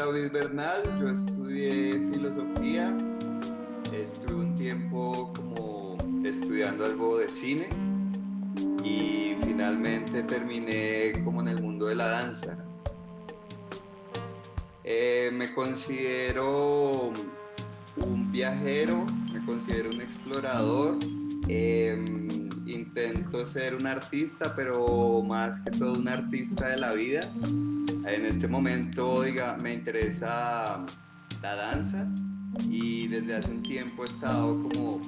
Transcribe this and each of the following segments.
David Bernal, yo estudié filosofía, estuve un tiempo como estudiando algo de cine y finalmente terminé como en el mundo de la danza. Me considero un viajero, me considero un explorador. Intento ser un artista, pero más que todo un artista de la vida. En este momento, me interesa la danza y desde hace un tiempo he estado como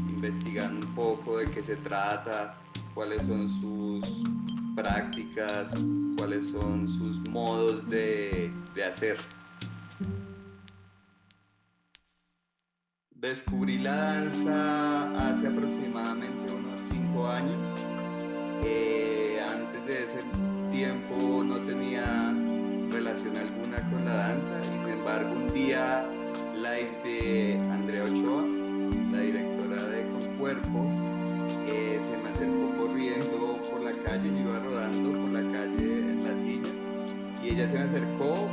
investigando un poco de qué se trata, cuáles son sus prácticas, cuáles son sus modos de hacer. Descubrí la danza hace aproximadamente unos 5 años. Antes de ese tiempo no tenía relación alguna con la danza y sin embargo un día la de Andrea Ochoa, la directora de Con Cuerpos, se me acercó corriendo por la calle, yo iba rodando por la calle en la silla y ella se me acercó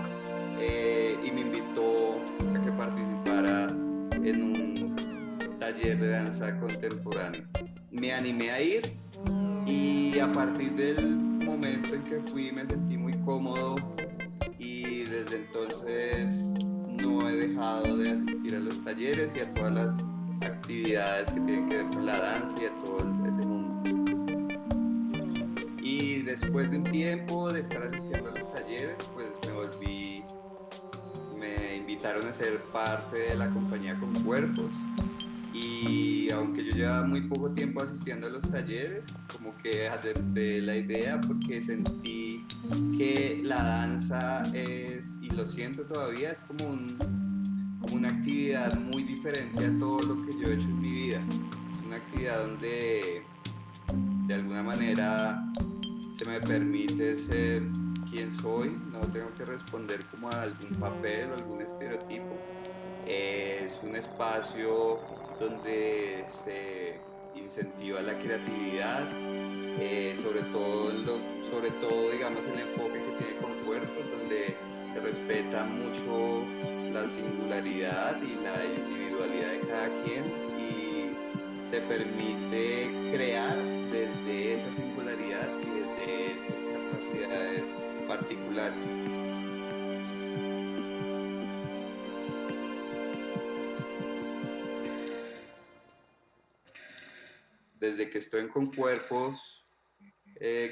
y me invitó a que participara en un taller de danza contemporánea. Me animé a ir y a partir del momento en que fui me sentí muy cómodo y desde entonces no he dejado de asistir a los talleres y a todas las actividades que tienen que ver con la danza y a todo ese mundo. Y después de un tiempo de estar asistiendo a los talleres, pues me invitaron a ser parte de la compañía Con Cuerpos. Y aunque yo llevaba muy poco tiempo asistiendo a los talleres, como que acepté la idea porque sentí que la danza es, y lo siento todavía, es como una actividad muy diferente a todo lo que yo he hecho en mi vida. Es una actividad donde de alguna manera se me permite ser quien soy, no tengo que responder como a algún papel o algún estereotipo. Es un espacio donde se incentiva la creatividad, sobre todo, digamos, el enfoque que tiene Con Cuerpos, donde se respeta mucho la singularidad y la individualidad de cada quien y se permite crear desde esa singularidad y desde esas capacidades particulares. Desde que estoy en Con Cuerpos he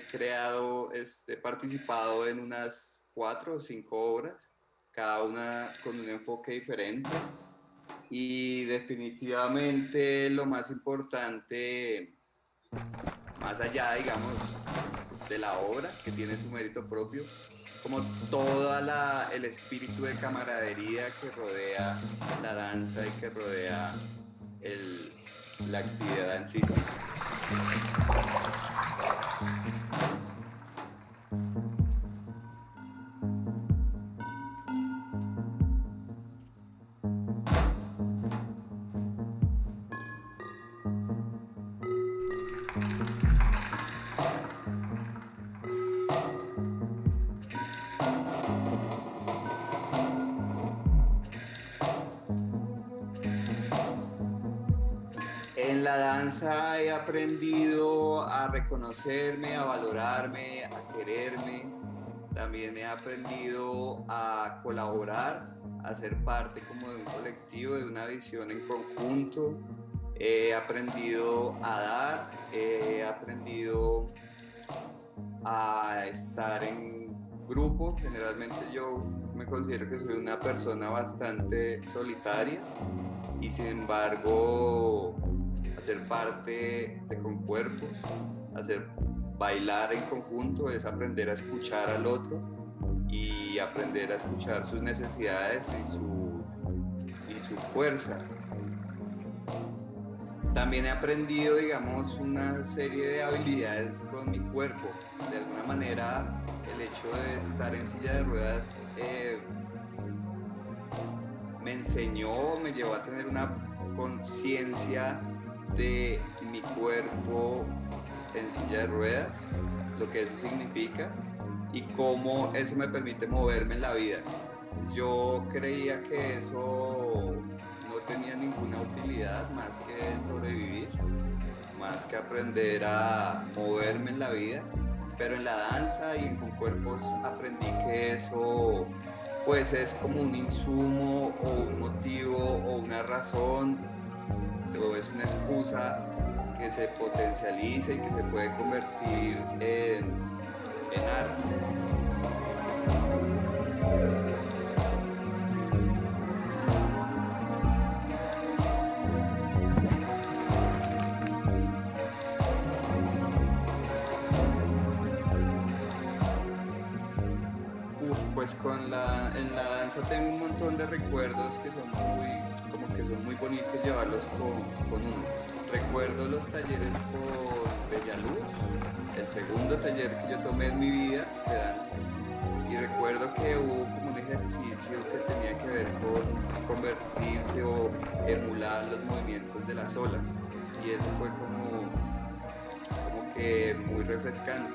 participado en unas 4 o 5 obras, cada una con un enfoque diferente y definitivamente lo más importante, más allá, digamos, de la obra, que tiene su mérito propio, como el espíritu de camaradería que rodea la danza y que rodea la actividad dancística. En la danza he aprendido a reconocerme, a valorarme, a quererme. También he aprendido a colaborar, a ser parte como de un colectivo, de una visión en conjunto. He aprendido a dar, he aprendido a estar en grupo. Generalmente yo me considero que soy una persona bastante solitaria y sin embargo hacer parte de Con Cuerpos, bailar en conjunto es aprender a escuchar al otro y aprender a escuchar sus necesidades y su fuerza. También he aprendido, digamos, una serie de habilidades con mi cuerpo. De alguna manera, el hecho de estar en silla de ruedas me enseñó, me llevó a tener una conciencia de mi cuerpo en silla de ruedas, lo que eso significa y cómo eso me permite moverme en la vida. yo creía que eso no tenía ninguna utilidad más que sobrevivir, más que aprender a moverme en la vida, pero en la danza y en con cuerpos aprendí que eso pues es como un insumo o un motivo o una razón o es una excusa que se potencializa y que se puede convertir en arte. Uf, pues en la danza tengo un montón de recuerdos que son como que son muy bonitos llevarlos con uno. Recuerdo los talleres por Bellaluz, el segundo taller que yo tomé en mi vida de danza. Y recuerdo que hubo como un ejercicio que tenía que ver con convertirse o emular los movimientos de las olas. Y eso fue como que muy refrescante,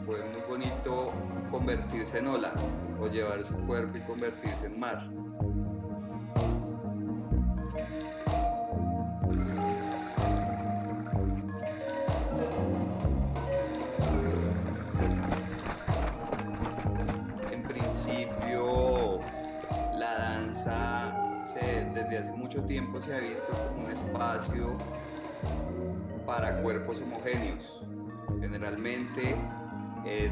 fue muy bonito convertirse en ola o llevar su cuerpo y convertirse en mar. En principio, la danza desde hace mucho tiempo se ha visto como un espacio para cuerpos homogéneos. Generalmente,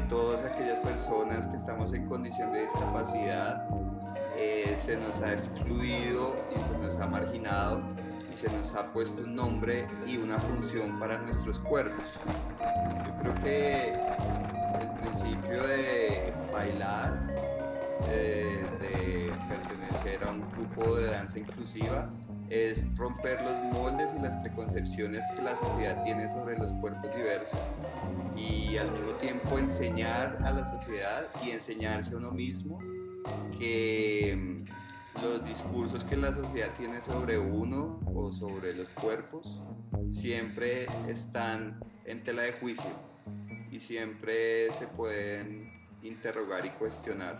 todas aquellas personas que estamos en condición de discapacidad se nos ha excluido y se nos ha marginado y se nos ha puesto un nombre y una función para nuestros cuerpos. Yo creo que el principio de bailar, de pertenecer a un grupo de danza inclusiva, es romper los moldes y las preconcepciones que la sociedad tiene sobre los cuerpos diversos y al mismo tiempo enseñar a la sociedad y enseñarse a uno mismo que los discursos que la sociedad tiene sobre uno o sobre los cuerpos siempre están en tela de juicio y siempre se pueden interrogar y cuestionar.